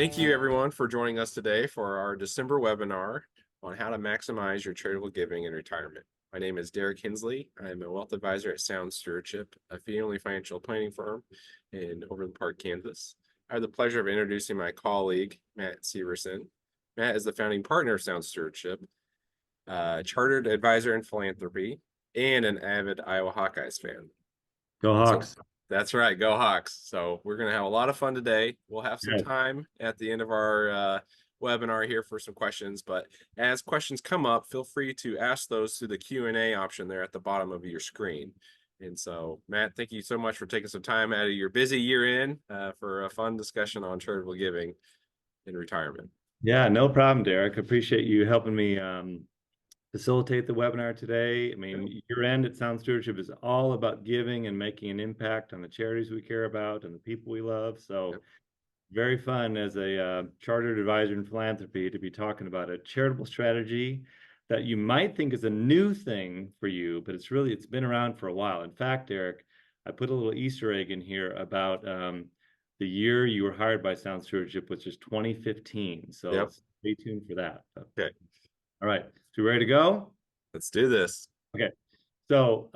Thank you everyone for joining us today for our December webinar on how to maximize your charitable giving in retirement. My name is Derek Hensley. I'm a wealth advisor at Sound Stewardship, a fee-only financial planning firm in Overland Park, Kansas. I have the pleasure of introducing my colleague, Matt Severson. Matt is the founding partner of Sound Stewardship, chartered advisor in philanthropy, and an avid Iowa Hawkeyes fan. Go So Hawks. that's right, go Hawks. So we're going to have a lot of fun today. We'll have some Yes. time at the end of our webinar here for some questions, but as questions come up, feel free to ask those through the Q&A option there at the bottom of your screen. And so, Matt, thank you so much for taking some time out of your busy year in for a fun discussion on charitable giving in retirement. Yeah, no problem, Derek. Appreciate you helping me facilitate the webinar today. I mean, your end at Sound Stewardship is all about giving and making an impact on the charities we care about and the people we love. So very fun as a chartered advisor in philanthropy to be talking about a charitable strategy that you might think is a new thing for you, but it's been around for a while. In fact, Derek, I put a little Easter egg in here about the year you were hired by Sound Stewardship, which is 2015. So stay tuned for that. Okay. All right. So ready to go? Let's do this. Okay. So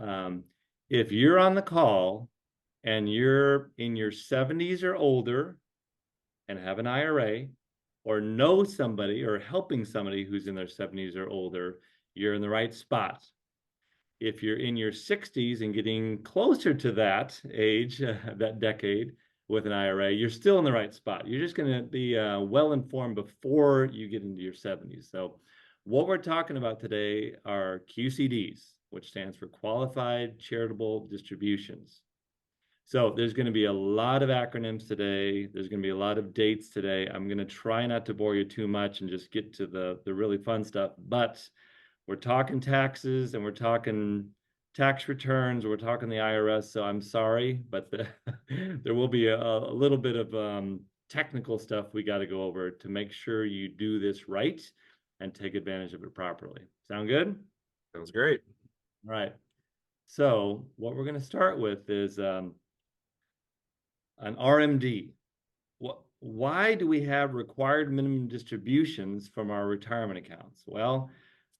if you're on the call and you're in your 70s or older and have an IRA, or know somebody or helping somebody who's in their 70s or older, you're in the right spot. If you're in your 60s and getting closer to that age, that decade with an IRA, you're still in the right spot. You're just going to be well informed before you get into your 70s. So what we're talking about today are QCDs, which stands for Qualified Charitable Distributions. So there's going to be a lot of acronyms today. There's going to be a lot of dates today. I'm going to try not to bore you too much and just get to the really fun stuff. But we're talking taxes and we're talking tax returns. We're talking the IRS. So I'm sorry, but there will be a little bit of technical stuff we got to go over to make sure you do this right and take advantage of it properly. Sound good? Sounds great. All right. So what we're going to start with is an RMD. Why do we have required minimum distributions from our retirement accounts? Well,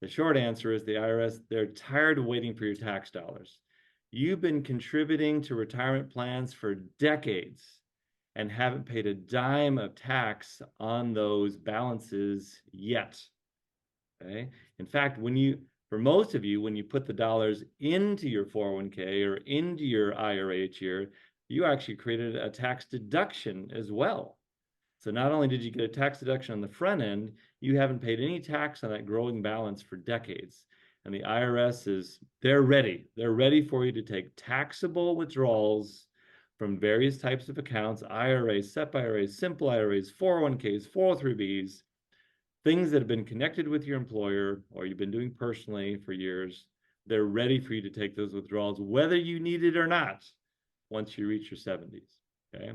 the short answer is the IRS, they're tired of waiting for your tax dollars. You've been contributing to retirement plans for decades and haven't paid a dime of tax on those balances yet. Okay. In fact, for most of you, when you put the dollars into your 401k or into your IRA each year, you actually created a tax deduction as well. So not only did you get a tax deduction on the front end, you haven't paid any tax on that growing balance for decades. And the IRS they're ready. They're ready for you to take taxable withdrawals from various types of accounts, IRAs, SEP IRAs, simple IRAs, 401ks, 403bs, things that have been connected with your employer or you've been doing personally for years. They're ready for you to take those withdrawals, whether you need it or not, once you reach your 70s. Okay.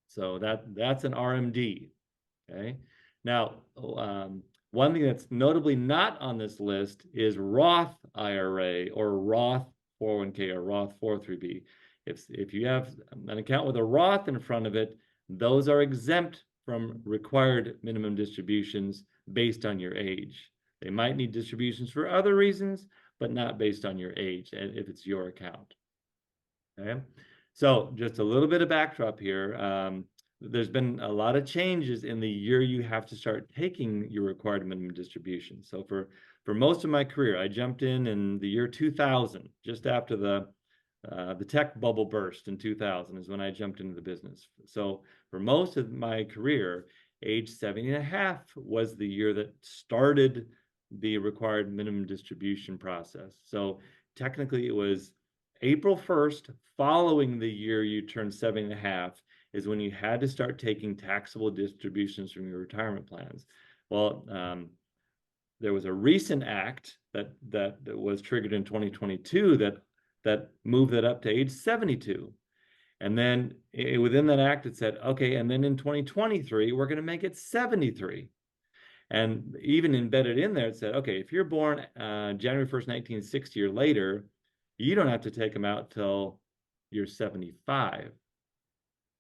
So that's an RMD. Okay. Now, one thing that's notably not on this list is Roth IRA or Roth 401k or Roth 403b. If you have an account with a Roth in front of it, those are exempt from required minimum distributions based on your age. They might need distributions for other reasons, but not based on your age and if it's your account. Okay. So just a little bit of backdrop here. There's been a lot of changes in the year you have to start taking your required minimum distribution. So for most of my career, I jumped in the year 2000, just after the tech bubble burst in 2000 is when I jumped into the business. So for most of my career, age 70 and a half was the year that started the required minimum distribution process. So technically it was April 1st, following the year you turned 70 and a half, is when you had to start taking taxable distributions from your retirement plans. Well, there was a recent act that was triggered in 2022 that moved that up to age 72. And then within that act, it said, okay, and then in 2023, we're going to make it 73. And even embedded in there, it said, okay, if you're born January 1st, 1960 or later, you don't have to take them out till you're 75.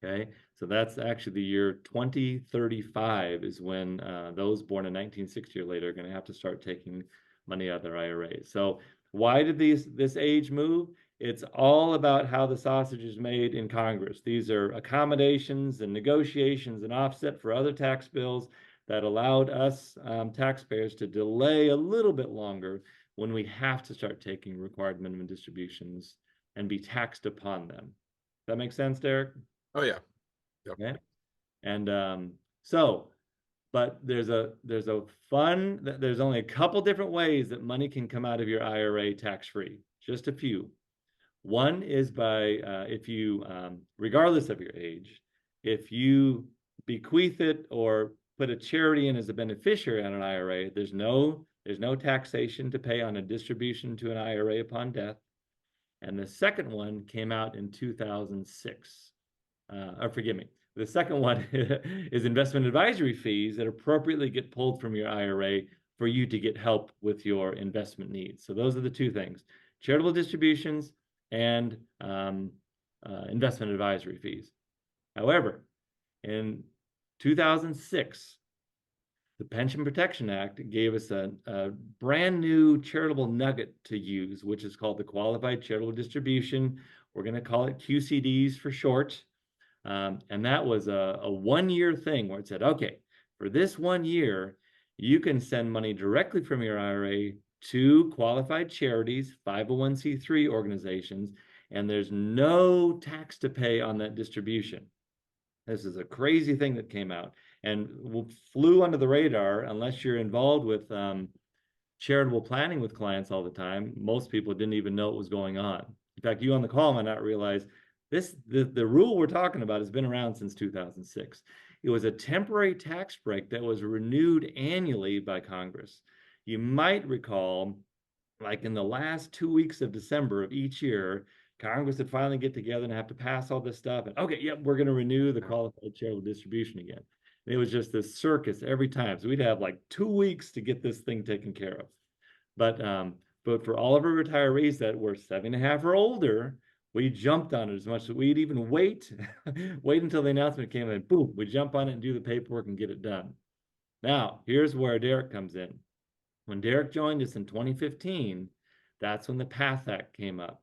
Okay, So that's actually the year 2035 is when those born in 1960 or later are going to have to start taking money out of their IRAs. So why did this age move? It's all about how the sausage is made in Congress. These are accommodations and negotiations and offset for other tax bills that allowed us taxpayers to delay a little bit longer when we have to start taking required minimum distributions and be taxed upon them. Does that make sense, Derek? Oh yeah. Yep. Okay. And but there's a fun, there's only a couple different ways that money can come out of your IRA tax-free, just a few. One is by if you, regardless of your age, if you bequeath it or put a charity in as a beneficiary on an IRA, there's no taxation to pay on a distribution to an IRA upon death. And the second one came out in 2006. Or forgive me. The second one is investment advisory fees that appropriately get pulled from your IRA for you to get help with your investment needs. So those are the two things: charitable distributions and investment advisory fees. However, in 2006, the Pension Protection Act gave us a brand new charitable nugget to use, which is called the Qualified Charitable Distribution. We're going to call it QCDs for short. And that was a 1-year thing where it said, okay, for this 1 year, you can send money directly from your IRA to qualified charities, 501c3 organizations, and there's no tax to pay on that distribution. This is a crazy thing that came out and flew under the radar unless you're involved with charitable planning with clients all the time. Most people didn't even know what was going on. In fact, you on the call might not realize the rule we're talking about has been around since 2006. It was a temporary tax break that was renewed annually by Congress. You might recall, like in the last 2 weeks of December of each year, Congress would finally get together and have to pass all this stuff. And okay, yep, we're going to renew the qualified charitable distribution again. And it was just this circus every time. So we'd have like 2 weeks to get this thing taken care of. But for all of our retirees that were 7.5 or older, we jumped on it as much as we'd even wait until the announcement came in. Boom, we jump on it and do the paperwork and get it done. Now, here's where Derek comes in. When Derek joined us in 2015, that's when the PATH Act came up.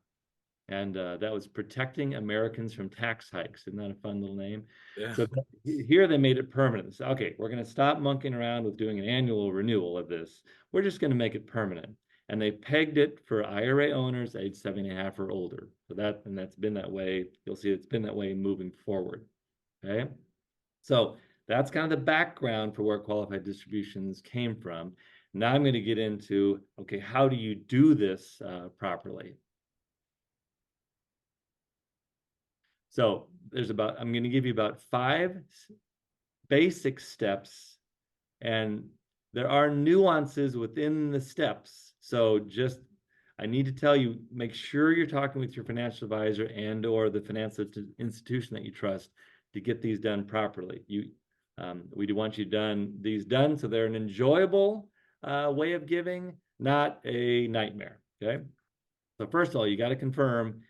And that was Protecting Americans from Tax Hikes. Isn't that a fun little name? Yeah. So here they made it permanent. So, okay, we're going to stop monkeying around with doing an annual renewal of this. We're just going to make it permanent. And they pegged it for IRA owners age 7.5 or older. So that's been that way. You'll see it's been that way moving forward. Okay. So that's kind of the background for where qualified distributions came from. Now I'm going to get into, okay, how do you do this properly? So I'm going to give you about 5 basic steps, and there are nuances within the steps. So I need to tell you, make sure you're talking with your financial advisor and or the financial institution that you trust to get these done properly. We do want these done so they're an enjoyable way of giving, not a nightmare. Okay. So first of all, you got to confirm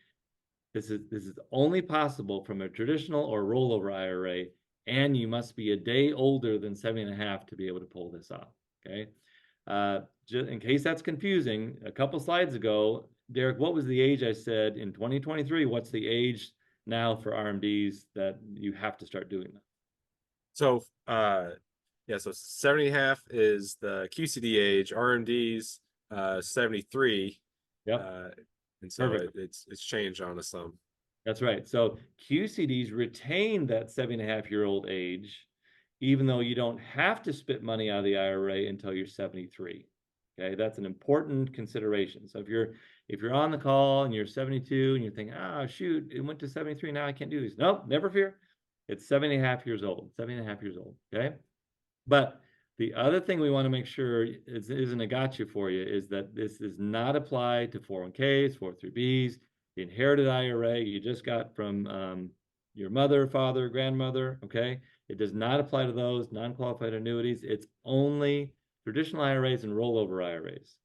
this is only possible from a traditional or rollover IRA, and you must be a day older than 7.5 to be able to pull this off. Okay. Just in case that's confusing, a couple slides ago, Derek, what was the age I said in 2023? What's the age now for RMDs that you have to start doing that? So so 7.5 is the QCD age, RMDs 73. Yep. And so Perfect. it's changed on us some. That's right. So QCDs retain that 7.5-year-old age, even though you don't have to spit money out of the IRA until you're 73. Okay, that's an important consideration. So if you're on the call and you're 72 and you're thinking, oh shoot, it went to 73, now I can't do this. Nope, never fear. It's 7.5 years old. 7.5 years old. Okay. But the other thing we want to make sure isn't a gotcha for you is that this does not apply to 401ks, 403bs, the inherited IRA you just got from your mother, father, grandmother. Okay. It does not apply to those non-qualified annuities. It's only traditional IRAs and rollover IRAs.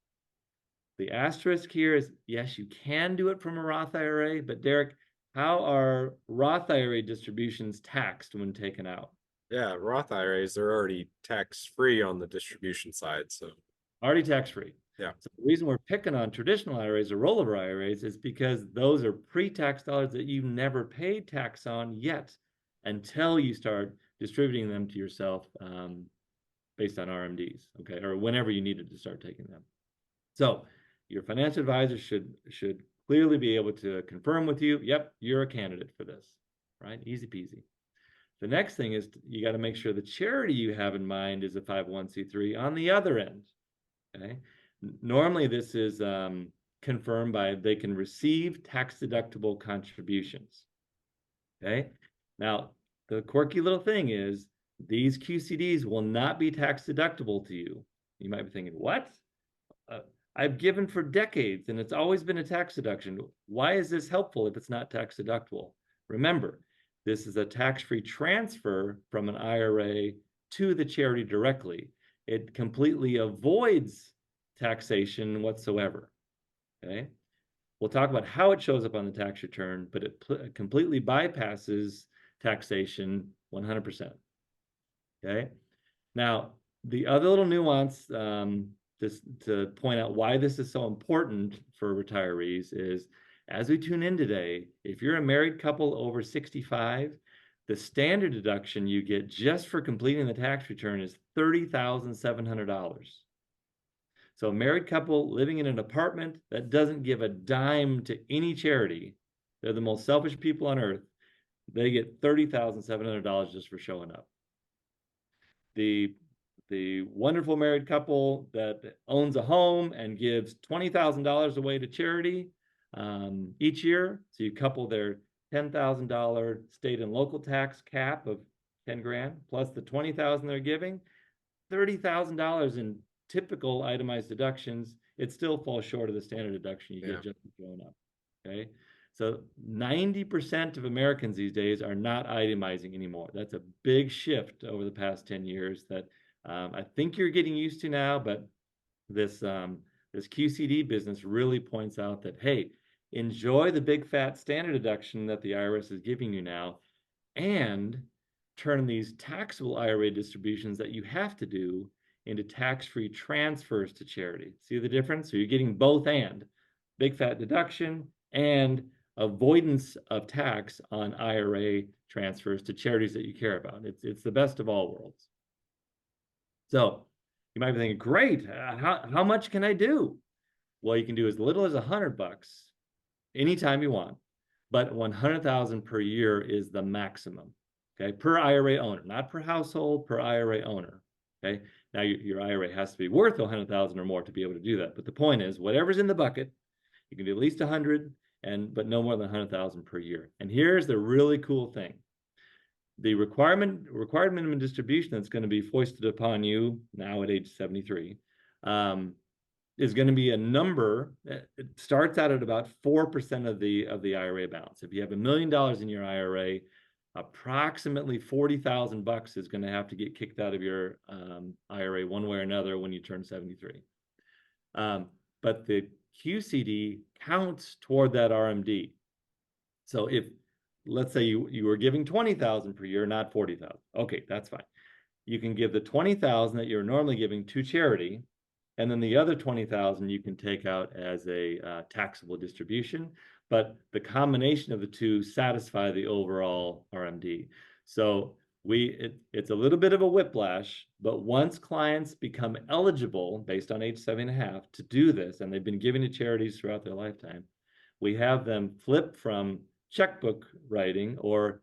The asterisk here is, yes, you can do it from a Roth IRA, but Derek, how are Roth IRA distributions taxed when taken out? Yeah, Roth IRAs, they're already tax-free on the distribution side. So Already tax-free. yeah, So the reason we're picking on traditional IRAs or rollover IRAs is because those are pre-tax dollars that you never paid tax on yet until you start distributing them to yourself based on RMDs, okay, or whenever you needed to start taking them. So your financial advisor should clearly be able to confirm with you, yep, you're a candidate for this, right? Easy peasy. The next thing is you got to make sure the charity you have in mind is a 501c3 on the other end, okay? Normally this is confirmed by they can receive tax-deductible contributions, okay? Now, the quirky little thing is these QCDs will not be tax-deductible to you. You might be thinking, what? Uh, I've given for decades and it's always been a tax deduction. Why is this helpful if it's not tax deductible? Remember, this is a tax-free transfer from an IRA to the charity directly. It completely avoids taxation whatsoever. Okay. We'll talk about how it shows up on the tax return, but it completely bypasses taxation 100%. Okay. Now, the other little nuance just to point out why this is so important for retirees is as we tune in today, if you're a married couple over 65, the standard deduction you get just for completing the tax return is $30,700. So a married couple living in an apartment that doesn't give a dime to any charity, they're the most selfish people on earth. They get $30,700 just for showing up. The wonderful married couple that owns a home and gives $20,000 away to charity each year. So you couple their $10,000 state and local tax cap of 10 grand plus the 20,000 they're giving, $30,000 in typical itemized deductions. It still falls short of the standard deduction you get just for showing up. Okay. So 90% of Americans these days are not itemizing anymore. That's a big shift over the past 10 years that I think you're getting used to now, but this QCD business really points out that, hey, enjoy the big fat standard deduction that the IRS is giving you now and turn these taxable IRA distributions that you have to do into tax-free transfers to charity. See the difference? So you're getting both and big fat deduction and avoidance of tax on IRA transfers to charities that you care about. It's the best of all worlds. So you might be thinking, great, how much can I do? Well, you can do as little as $100 anytime you want, but 100,000 per year is the maximum. Okay, per IRA owner, not per household, per IRA owner. Okay, now your IRA has to be worth 100,000 or more to be able to do that. But the point is, whatever's in the bucket, you can do at least 100, but no more than 100,000 per year. And here's the really cool thing: the required minimum distribution that's going to be foisted upon you now at age 73 is going to be a number. It starts out at about 4% of the IRA balance. If you have $1 million in your IRA, approximately $40,000 is going to have to get kicked out of your IRA one way or another when you turn 73. But the QCD counts toward that RMD. So if let's say you were giving 20,000 per year, not 40,000. Okay, that's fine. You can give the 20,000 that you're normally giving to charity, and then the other 20,000 you can take out as a taxable distribution. But the combination of the two satisfy the overall RMD. So it's a little bit of a whiplash, but once clients become eligible based on age 7.5 to do this, and they've been giving to charities throughout their lifetime, we have them flip from checkbook writing or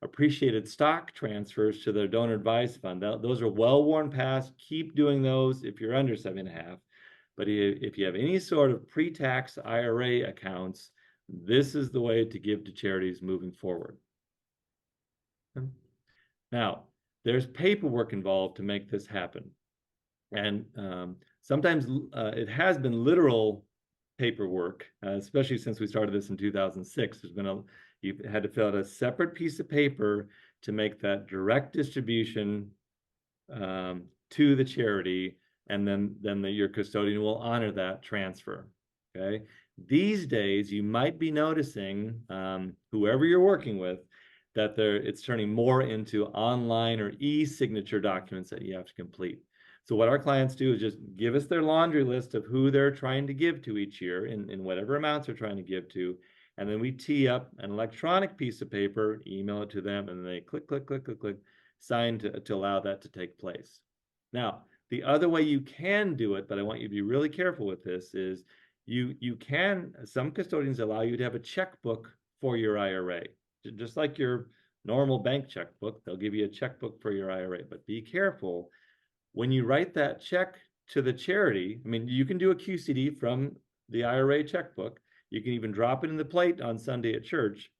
appreciated stock transfers to their donor advised fund. Those are well-worn paths. Keep doing those if you're under 7.5. But if you have any sort of pre-tax IRA accounts, this is the way to give to charities moving forward. Now, there's paperwork involved to make this happen. And sometimes it has been literal paperwork, especially since we started this in 2006. You've had to fill out a separate piece of paper to make that direct distribution to the charity, and then your custodian will honor that transfer. okay? These days, you might be noticing, whoever you're working with, that it's turning more into online or e-signature documents that you have to complete. So what our clients do is just give us their laundry list of who they're trying to give to each year in whatever amounts they're trying to give to. And then we tee up an electronic piece of paper, email it to them, and they click, click, click, click, click, sign to allow that to take place. Now, the other way you can do it, but I want you to be really careful with this, is some custodians allow you to have a checkbook for your IRA. Just like your normal bank checkbook, they'll give you a checkbook for your IRA. But be careful when you write that check to the charity. I mean, you can do a QCD from the IRA checkbook. You can even drop it in the plate on Sunday at church.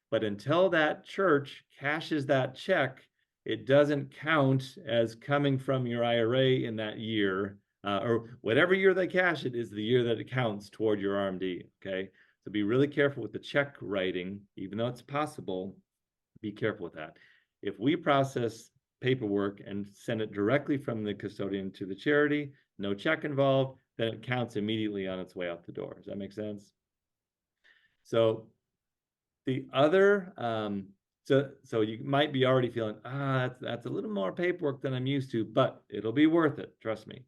But until that church cashes that check, it doesn't count as coming from your IRA in that year, or whatever year they cash it is the year that it counts toward your RMD. Okay, so be really careful with the check writing. Even though it's possible, be careful with that. If we process paperwork and send it directly from the custodian to the charity, no check involved, then it counts immediately on its way out the door. Does that make sense? So the other, so you might be already feeling, that's a little more paperwork than I'm used to, but it'll be worth it, trust me.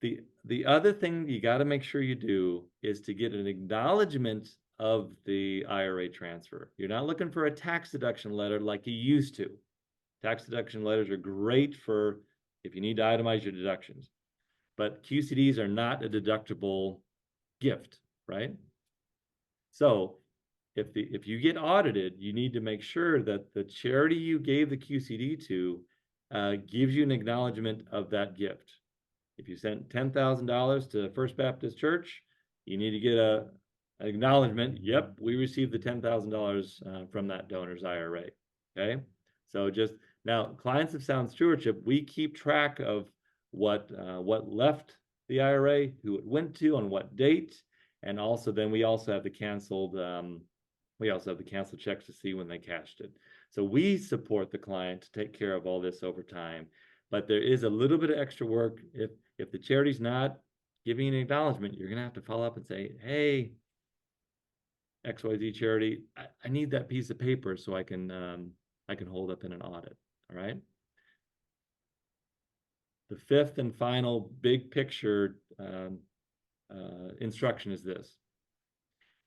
The other thing you got to make sure you do is to get an acknowledgement of the IRA transfer. You're not looking for a tax deduction letter like you used to. Tax deduction letters are great for if you need to itemize your deductions, but QCDs are not a deductible gift, right? So if you get audited, you need to make sure that the charity you gave the QCD to gives you an acknowledgement of that gift. If you sent $10,000 to First Baptist Church, you need to get an acknowledgement. Yep, we received the $10,000 from that donor's IRA. Okay, so just now, clients of Sound Stewardship, we keep track of what left the IRA, who it went to, on what date, and also then we also have the canceled checks to see when they cashed it. So we support the client to take care of all this over time. But there is a little bit of extra work. If the charity's not giving an acknowledgement, you're going to have to follow up and say, hey, XYZ charity, I need that piece of paper so I can hold up in an audit. All right. The fifth and final big picture instruction is this.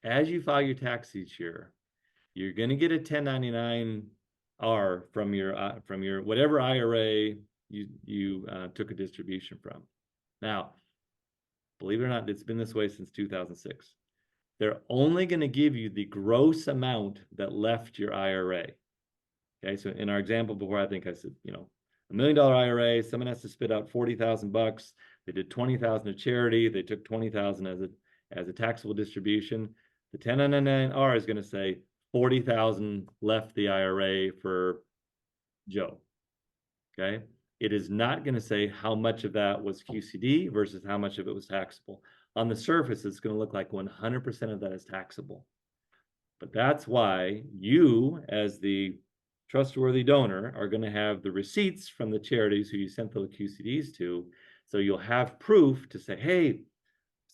As you file your tax each year, you're going to get a 1099-R from your whatever IRA you took a distribution from. Now, believe it or not, it's been this way since 2006. They're only going to give you the gross amount that left your IRA. Okay, so in our example before, I think I said, $1 million IRA, someone has to spit out $40,000. They did $20,000 of charity. They took $20,000 as a taxable distribution. The 1099-R is going to say $40,000 left the IRA for Joe. Okay, it is not going to say how much of that was QCD versus how much of it was taxable. On the surface, it's going to look like 100% of that is taxable. But that's why you, as the trustworthy donor, are going to have the receipts from the charities who you sent the QCDs to. So you'll have proof to say, hey,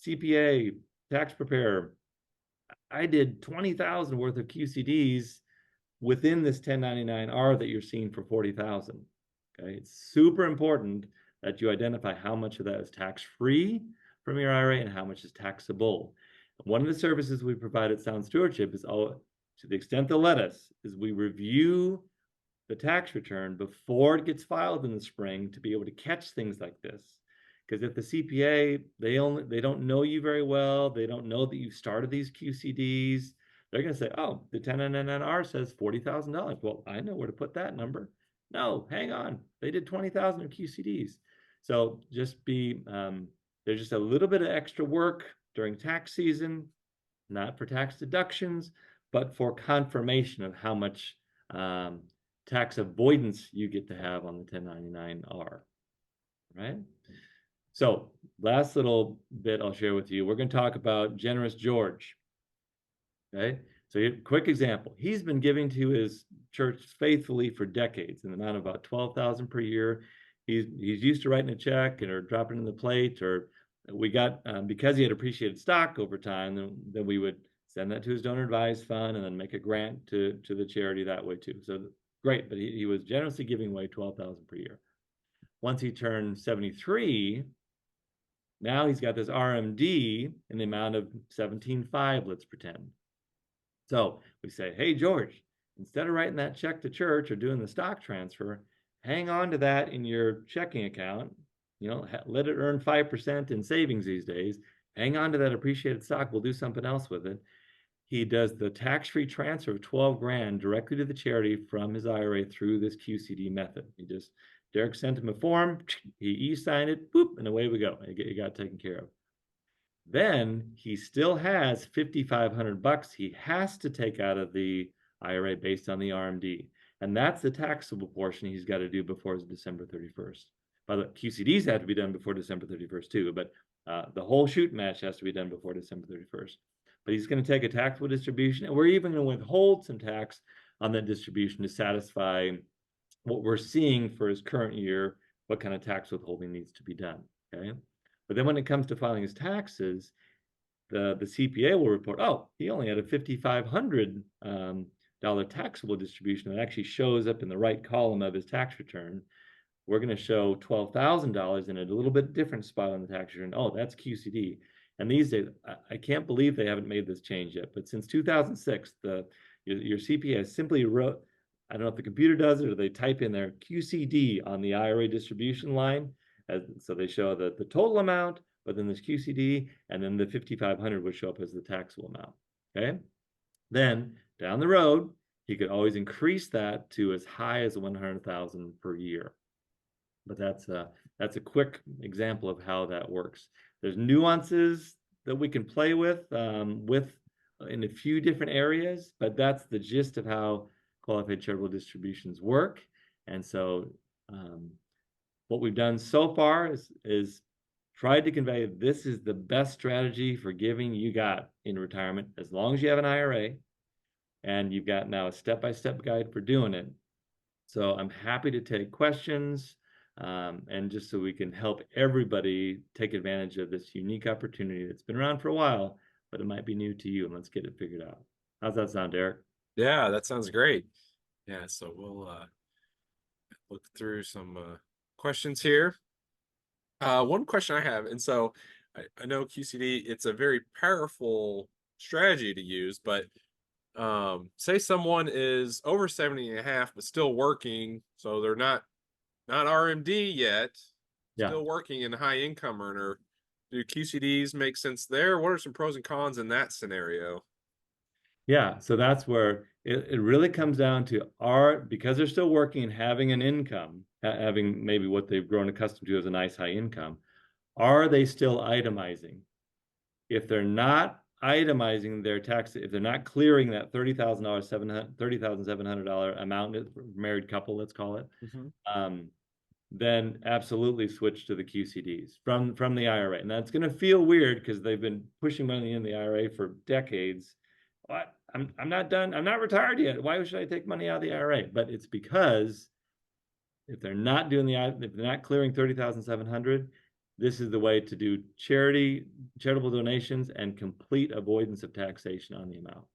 CPA, tax preparer, I did 20,000 worth of QCDs within this 1099-R that you're seeing for 40,000. Okay, it's super important that you identify how much of that is tax-free from your IRA and how much is taxable. One of the services we provide at Sound Stewardship is, to the extent they'll let us, is we review the tax return before it gets filed in the spring to be able to catch things like this. Because if the CPA, they don't know you very well, they don't know that you started these QCDs, they're going to say, oh, the 1099-R says $40,000. Well, I know where to put that number. No, hang on. They did 20,000 of QCDs. So just there's just a little bit of extra work during tax season, not for tax deductions, but for confirmation of how much tax avoidance you get to have on the 1099-R, right? So last little bit I'll share with you. We're going to talk about Generous George. Okay, so here, quick example. He's been giving to his church faithfully for decades in the amount of about $12,000 per year. He's used to writing a check or dropping in the plate or we got because he had appreciated stock over time, then we would send that to his donor advised fund and then make a grant to the charity that way too. So great, but he was generously giving away 12,000 per year. Once he turned 73, now he's got this RMD in the amount of 17.5, let's pretend. So we say, hey, George, instead of writing that check to church or doing the stock transfer, hang on to that in your checking account. Let it earn 5% in savings these days. Hang on to that appreciated stock. We'll do something else with it. He does the tax-free transfer of 12 grand directly to the charity from his IRA through this QCD method. Derek sent him a form, he e-signed it, boop, and away we go. It got taken care of. Then he still has 5,500 bucks he has to take out of the IRA based on the RMD. And that's the taxable portion he's got to do before December 31st. By the QCDs have to be done before December 31st too, but the whole shoot match has to be done before December 31st. But he's going to take a taxable distribution, and we're even going to withhold some tax on that distribution to satisfy what we're seeing for his current year, what kind of tax withholding needs to be done. Okay. But then when it comes to filing his taxes, the CPA will report, oh, he only had a $5,500 taxable distribution that actually shows up in the right column of his tax return. We're going to show $12,000 in a little bit different spot on the tax return. Oh, that's QCD. And these days, I can't believe they haven't made this change yet. But since 2006, your CPA has simply wrote, I don't know if the computer does it or they type in their QCD on the IRA distribution line. So they show the total amount, but then there's QCD, and then the 5,500 would show up as the taxable amount. Okay. Then down the road, he could always increase that to as high as 100,000 per year. But that's a quick example of how that works. There's nuances that we can play with in a few different areas, but that's the gist of how qualified charitable distributions work. And so what we've done so far is tried to convey this is the best strategy for giving you got in retirement, as long as you have an IRA, and you've got now a step-by-step guide for doing it. So I'm happy to take questions, and just so we can help everybody take advantage of this unique opportunity that's been around for a while, but it might be new to you, and let's get it figured out. How's that sound, Derek? Yeah, that sounds great. Yeah, so we'll look through some questions here. One question I have, and so I know QCD, it's a very powerful strategy to use, but say someone is over 70 and a half, but still working, so they're not RMD yet, Yeah. still working and a high income earner. Do QCDs make sense there? What are some pros and cons in that scenario? Yeah, so that's where it really comes down to because they're still working and having an income, having maybe what they've grown accustomed to as a nice high income, are they still itemizing? If they're not itemizing their tax, if they're not clearing that $30,700 amount, married couple, let's call it, then absolutely switch to the QCDs from the IRA. And that's going to feel weird because they've been pushing money in the IRA for decades. What? I'm not done. I'm not retired yet. Why should I take money out of the IRA? But it's because if they're not clearing 30,700, this is the way to do charitable donations and complete avoidance of taxation on the amount.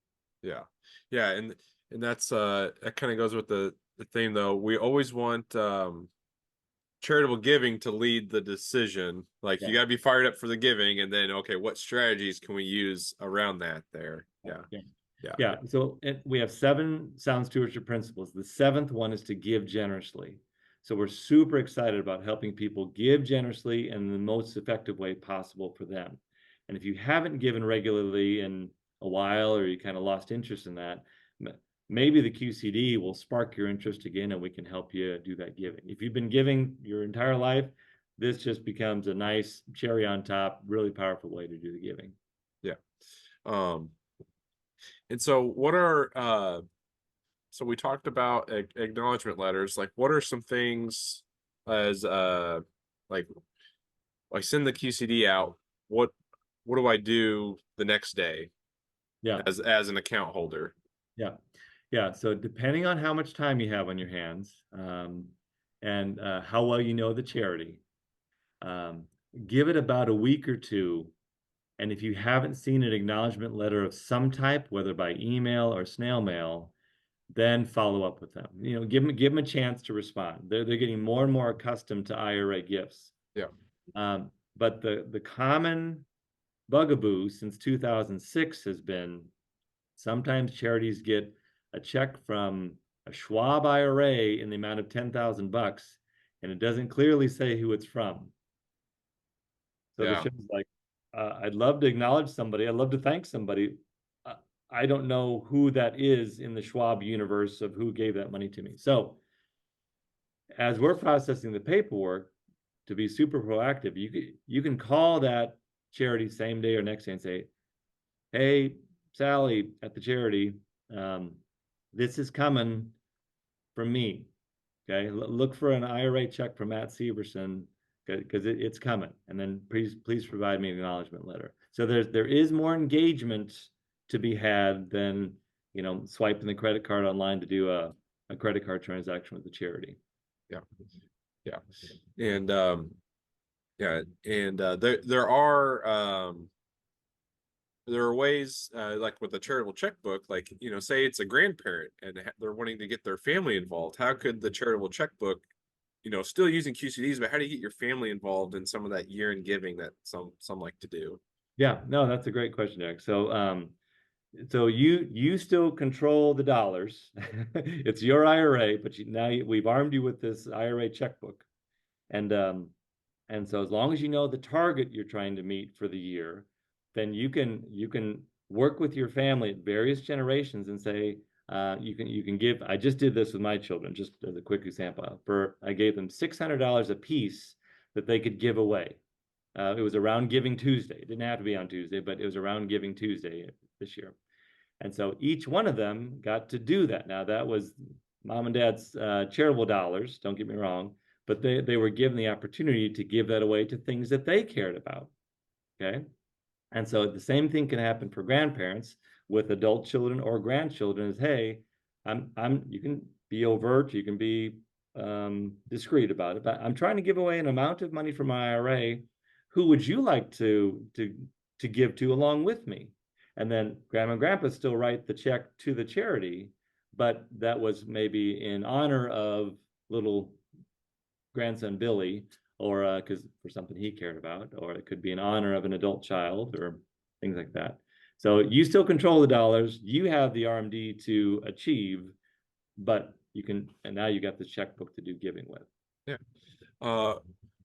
Yeah. Yeah, and that's that kind of goes with the theme though. We always want charitable giving to lead the decision. Like you got to be fired up for the giving, and then okay, what strategies can we use around that there? Yeah. So we have 7 sound stewardship principles. The 7th one is to give generously. So we're super excited about helping people give generously in the most effective way possible for them. And if you haven't given regularly in a while, or you kind of lost interest in that, maybe the QCD will spark your interest again, and we can help you do that giving. If you've been giving your entire life, this just becomes a nice cherry on top, really powerful way to do the giving. Yeah. And so what are so we talked about acknowledgement letters. Like what are some things as like I send the QCD out, what do I do the next day as an account holder? Yeah. So depending on how much time you have on your hands, and how well you know the charity, give it about a week or two. And if you haven't seen an acknowledgement letter of some type, whether by email or snail mail, then follow up with them. Give them a chance to respond. They're getting more and more accustomed to IRA gifts. Yeah. But the common bugaboo since 2006 has been sometimes charities get a check from a Schwab IRA in the amount of $10,000, and it doesn't clearly say who it's from. So the Yeah. show's like, I'd love to acknowledge somebody. I'd love to thank somebody. Uh, I don't know who that is in the Schwab universe of who gave that money to me. So as we're processing the paperwork, to be super proactive, you can call that charity same day or next day and say, "Hey, Sally at the charity, um, this is coming from me. Okay, look for an IRA check from Matt Severson because it's coming, and then please provide me an acknowledgement letter." So there is more engagement to be had than swiping the credit card online to do a credit card transaction with the charity. Yeah. Yeah. And yeah, and there are ways like with the charitable checkbook, like say it's a grandparent and they're wanting to get their family involved. How could the charitable checkbook, still using QCDs, but how do you get your family involved in some of that year-end giving that some like to do? Yeah, no, that's a great question, Eric. So you still control the dollars. It's your IRA, but now we've armed you with this IRA checkbook, and so as long as you know the target you're trying to meet for the year, then you can work with your family at various generations and say you can give. I just did this with my children, just as a quick example. I gave them $600 a piece that they could give away. It was around Giving Tuesday. It didn't have to be on Tuesday, but it was around Giving Tuesday this year. And so each one of them got to do that. Now, that was mom and dad's charitable dollars, don't get me wrong, but they were given the opportunity to give that away to things that they cared about. Okay. And so the same thing can happen for grandparents with adult children or grandchildren is, hey, you can be overt, you can be discreet about it, but I'm trying to give away an amount of money from my IRA. Who would you like to give to along with me? And then grandma and grandpa still write the check to the charity, but that was maybe in honor of little grandson Billy, or because for something he cared about, or it could be in honor of an adult child or things like that. So you still control the dollars, you have the RMD to achieve, but and now you got the checkbook to do giving with. Yeah.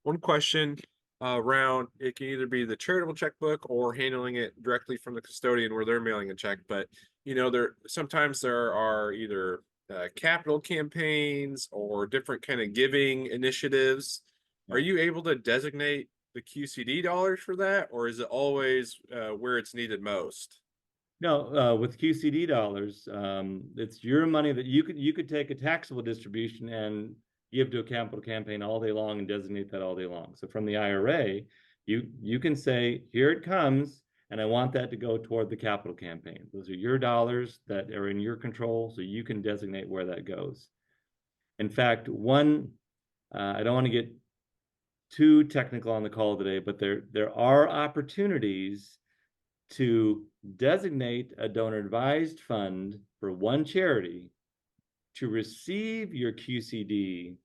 One question around it can either be the charitable checkbook or handling it directly from the custodian where they're mailing a check. But there are either capital campaigns or different kind of giving initiatives. Yeah. Are you able to designate the QCD dollars for that, or is it always where it's needed most? No, with QCD dollars, it's your money that you could take a taxable distribution and give to a capital campaign all day long and designate that all day long. So from the IRA, you can say, here it comes, and I want that to go toward the capital campaign. Those are your dollars that are in your control, so you can designate where that goes. In fact, I don't want to get too technical on the call today, but there are opportunities to designate a donor advised fund for one charity to receive your QCD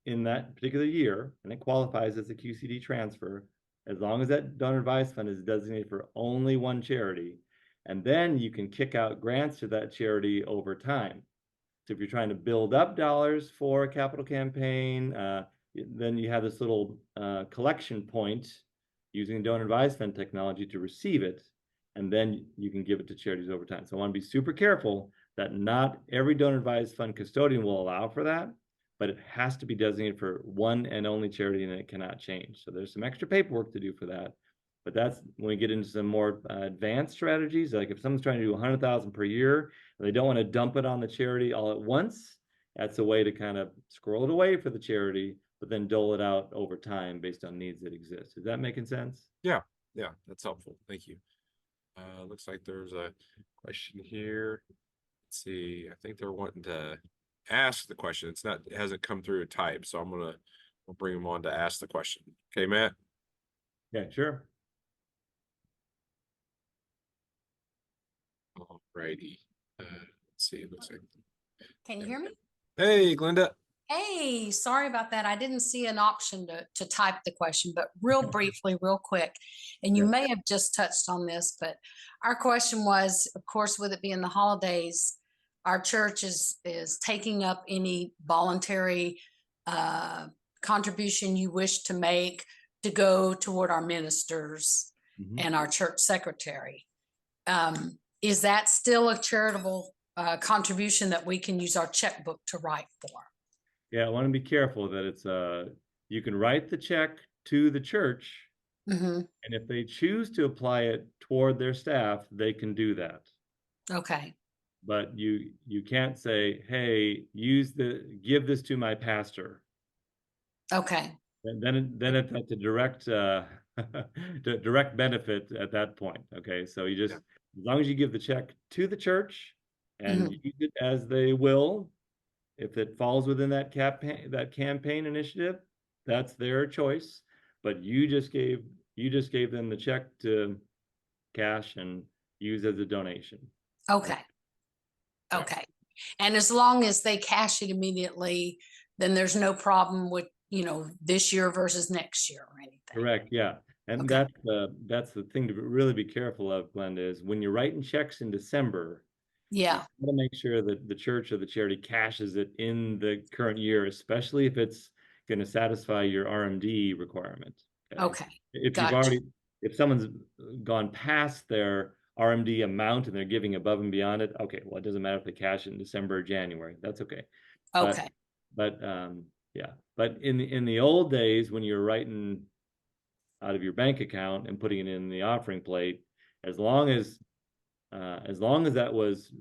in that particular year, and it qualifies as a QCD transfer as long as that donor advised fund is designated for only one charity. And then you can kick out grants to that charity over time. So if you're trying to build up dollars for a capital campaign, then you have this little collection point using donor advised fund technology to receive it, and then you can give it to charities over time. So I want to be super careful that not every donor advised fund custodian will allow for that, but it has to be designated for one and only charity, and it cannot change. So there's some extra paperwork to do for that. But that's when we get into some more advanced strategies. Like if someone's trying to do 100,000 per year, and they don't want to dump it on the charity all at once, that's a way to kind of squirrel it away for the charity, but then dole it out over time based on needs that exist. Is that making sense? Yeah, yeah, that's helpful. Thank you. Looks like there's a question here. Let's see. I think they're wanting to ask the question. It hasn't come through a type, so I'm gonna we'll bring him on to ask the question. Okay, Matt? Yeah, sure. All righty. Let's see. It looks like. Can you hear me? Hey, Glenda. Hey, sorry about that. I didn't see an option to type the question, but real briefly, real quick. And you Yeah. may have just touched on this, but our question was, of course, with it being the holidays, our church is taking up any voluntary contribution you wish to make to go toward our ministers and our church secretary. Is that still a charitable contribution that we can use our checkbook to write for? Yeah, I want to be careful that it's you can write the check to the church, and if they choose to apply it toward their staff, they can do that. Okay. But you can't say, hey, give this to my pastor. Okay. And then that's a direct direct benefit at that point. Okay, so you just as long as you give the check to the church and use it as they will. If it falls within that campaign initiative, that's their choice. But you just gave them the check to cash and use as a donation. Okay. Okay. And as long as they cash it immediately, then there's no problem with, this year versus next year or anything. Correct. Yeah. And that's the thing to really be careful of, Glenda, is when you're writing checks in December. Yeah. You got to make sure that the church or the charity cashes it in the current year, especially if it's going to satisfy your RMD requirement. Okay. If Gotcha. if someone's gone past their RMD amount and they're giving above and beyond it, okay, well, it doesn't matter if they cash it in December or January. That's okay. Okay. But yeah. But in the old days, when you're writing out of your bank account and putting it in the offering plate, as long as that was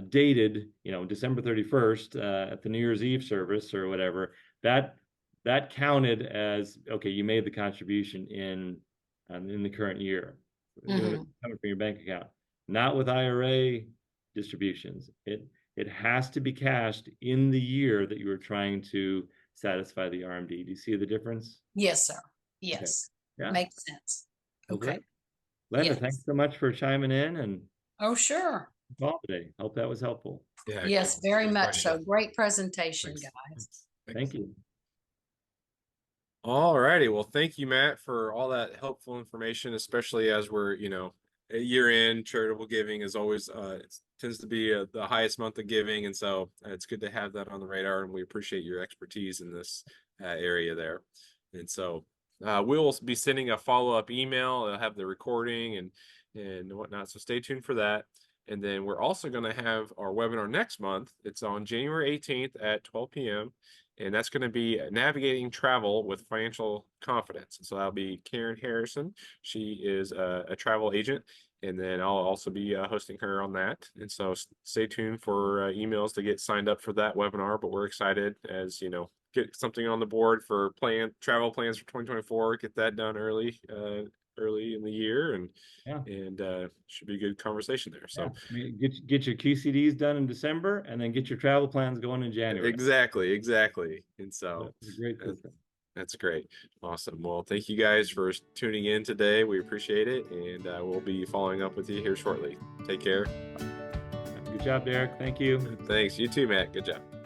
dated, December 31st at the New Year's Eve service or whatever, that counted as, okay, you made the contribution in the current year, coming from your bank account. Not with IRA distributions. It has to be cashed in the year that you were trying to satisfy the RMD. Do you see the difference? Yes, sir. Yes. Okay. Yeah. Makes sense. Okay. Glenda, Yes. thanks so much for chiming in and Oh, sure. call today. Hope that was helpful. Yeah. Yes, very good much question. so. Great presentation, Thanks. guys. Thank you. All righty. Well, thank you, Matt, for all that helpful information, especially as we're, at year end. Charitable giving is always it tends to be the highest month of giving, and so it's good to have that on the radar. And we appreciate your expertise in this area there. And so we'll be sending a follow-up email. It'll have the recording and whatnot. So stay tuned for that. And then we're also going to have our webinar next month. It's on January 18th at 12 p.m. And that's going to be navigating travel with financial confidence. And so that'll be Karen Harrison. She is a travel agent. And then I'll also be hosting her on that. And so stay tuned for emails to get signed up for that webinar. But we're excited as, get something on the board for travel plans for 2024, get that done early in the year, and should be a good conversation there. So get your QCDs done in December, and then get your travel plans going in January. Exactly. And so that's a great system. That's great. Awesome. Well, thank you guys for tuning in today. We appreciate it, and we'll be following up with you here shortly. Take care. Good job, Derek. Thank you. Thanks. You too, Matt. Good job.